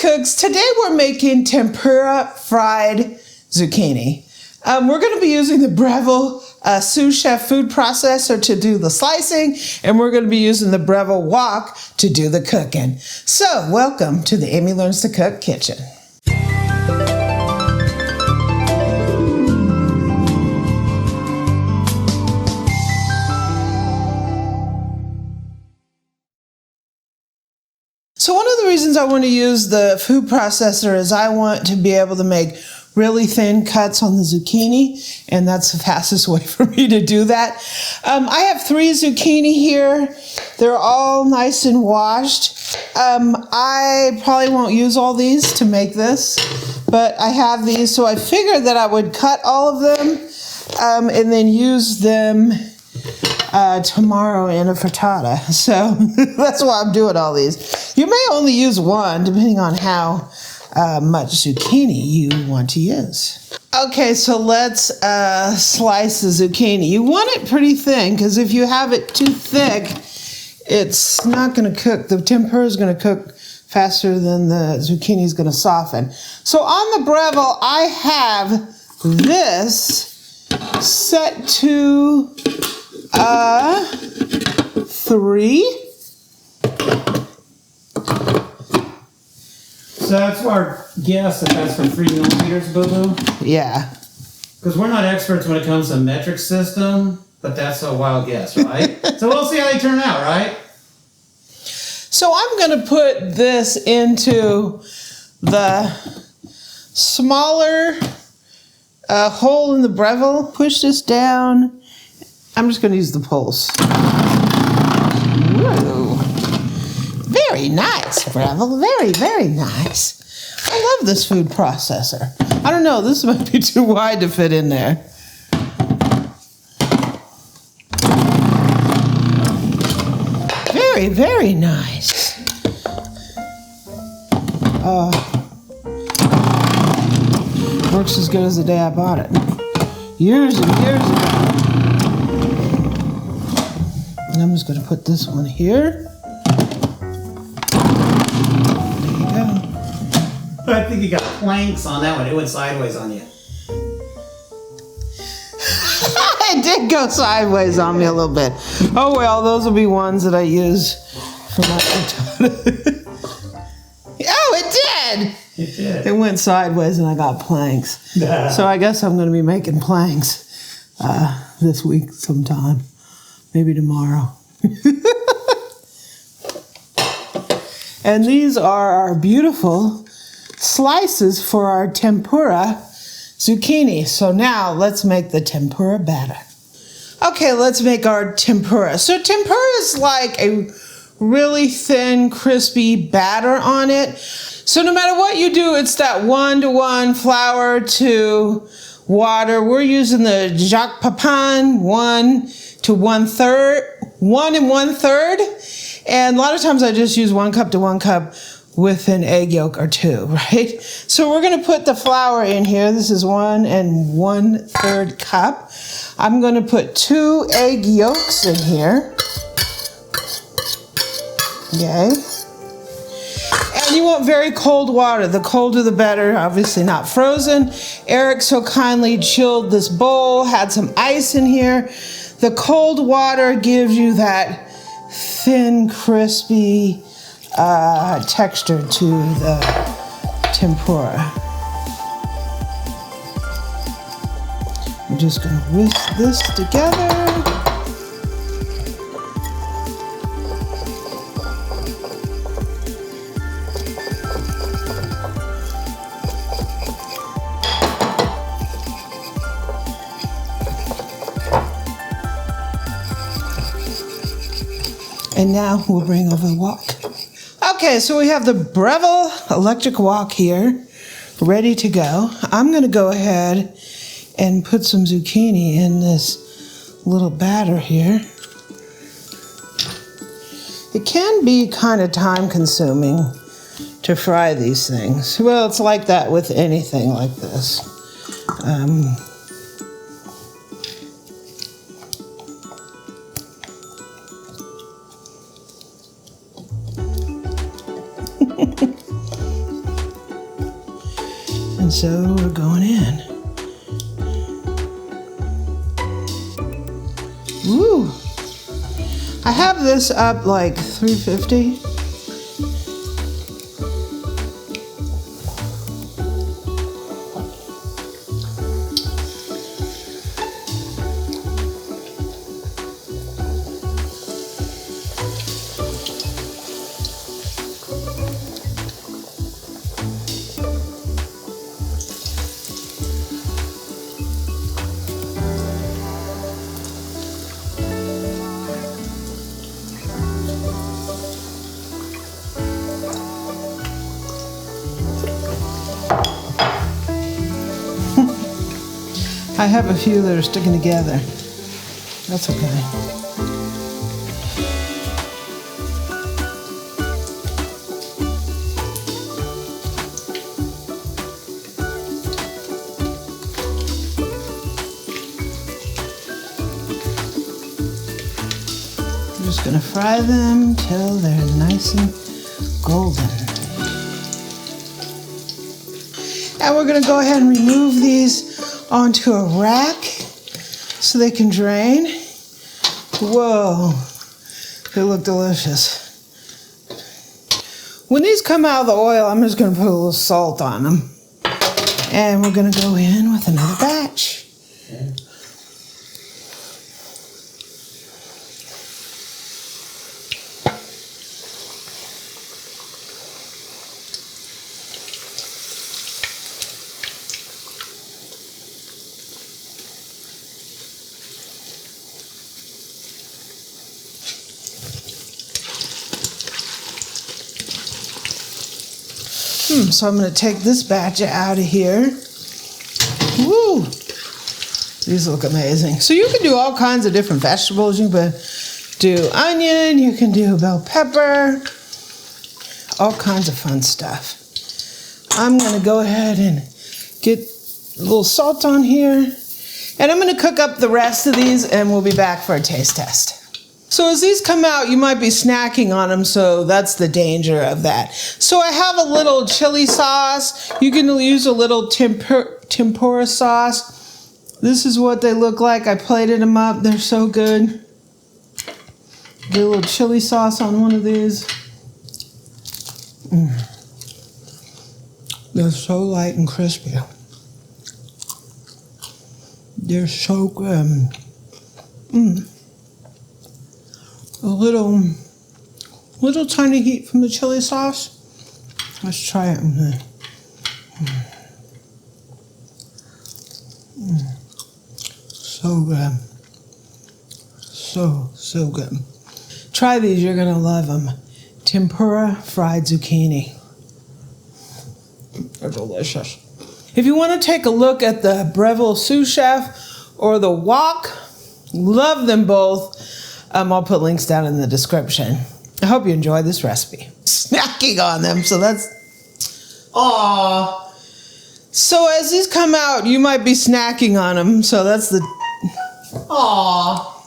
Cooks, today we're making tempura fried zucchini. We're going to be using the Breville sous chef food processor to do the slicing, and we're going to be using the Breville wok to do the cooking. So welcome to the Amy Learns to Cook kitchen. So one of the reasons I want to use the food processor is I want to be able to make really thin cuts on the zucchini, and that's the fastest way for me to do that. I have 3 zucchini here. They're all nice and washed. I probably won't use all these to make this, but I have these, so I figured that I would cut all of them and then use them tomorrow in a frittata. So that's why I'm doing all these. You may only use one depending on how much zucchini you want to use. Okay, so let's slice the zucchini. You want it pretty thin because if you have it too thick, it's not going to cook. The tempura is going to cook faster than the zucchini is going to soften. So on the Breville, I have this set to 3. So that's our guess that that's for 3 millimeters, boo-boo? Yeah. Because we're not experts when it comes to metric system, but that's a wild guess, right? So we'll see how they turn out, right? So I'm going to put this into the smaller hole in the Breville. Push this down. I'm just going to use the pulse. Whoa. Very nice, Breville. Very, very nice. I love this food processor. I don't know, this might be too wide to fit in there. Very, very nice. Works as good as the day I bought it. Years and years ago. And I'm just going to put this one here. I think you got planks on that one. It went sideways on you. It did go sideways on me a little bit. Oh well, those will be ones that I use for my frittata. Oh, it did! It did. It went sideways and I got planks. So I guess I'm going to be making planks this week sometime. Maybe tomorrow. And these are our beautiful slices for our tempura zucchini. So now let's make the tempura batter. Okay, let's make our tempura. So tempura is like a really thin, crispy batter on it. So no matter what you do, it's that 1-to-1 flour to water. We're using the Jacques Pepin 1 1/3. And a lot of times I just use 1 cup to 1 cup with an egg yolk or 2, right? So we're going to put the flour in here. This is 1 1/3 cup. I'm going to put 2 egg yolks in here. Okay. And you want very cold water. The colder the better, obviously not frozen. Eric so kindly chilled this bowl, had some ice in here. The cold water gives you that thin, crispy texture to the tempura. I'm just going to whisk this together. And now we'll bring over the wok. Okay, so we have the Breville electric wok here, ready to go. I'm going to go ahead and put some zucchini in this little batter here. It can be kind of time consuming to fry these things. Well, it's like that with anything like this. And so we're going in. Ooh. I have this up like 350. I have a few that are sticking together. That's okay. I'm just gonna fry them till they're nice and golden. And we're gonna go ahead and remove these onto a rack so they can drain. Whoa, they look delicious. When these come out of the oil, I'm just gonna put a little salt on them. And we're gonna go in with another batch. Okay. So I'm going to take this batch out of here. Woo! These look amazing. So you can do all kinds of different vegetables. You can do onion, you can do bell pepper, all kinds of fun stuff. I'm going to go ahead and get a little salt on here. And I'm going to cook up the rest of these and we'll be back for a taste test. So as these come out, you might be snacking on them, so that's the danger of that. So I have a little chili sauce. You can use a little tempura sauce. This is what they look like. I plated them up. They're so good. Get a little chili sauce on one of these. They're so light and crispy. They're so good. A little tiny heat from the chili sauce. Let's try it. So good. So good. Try these, you're gonna love them. Tempura fried zucchini. They're delicious. If you want to take a look at the Breville Sous Chef or the wok, love them both. I'll put links down in the description. I hope you enjoy this recipe. Snacking on them, so that's... Aww. So as these come out, you might be snacking on them, so that's the... Aww.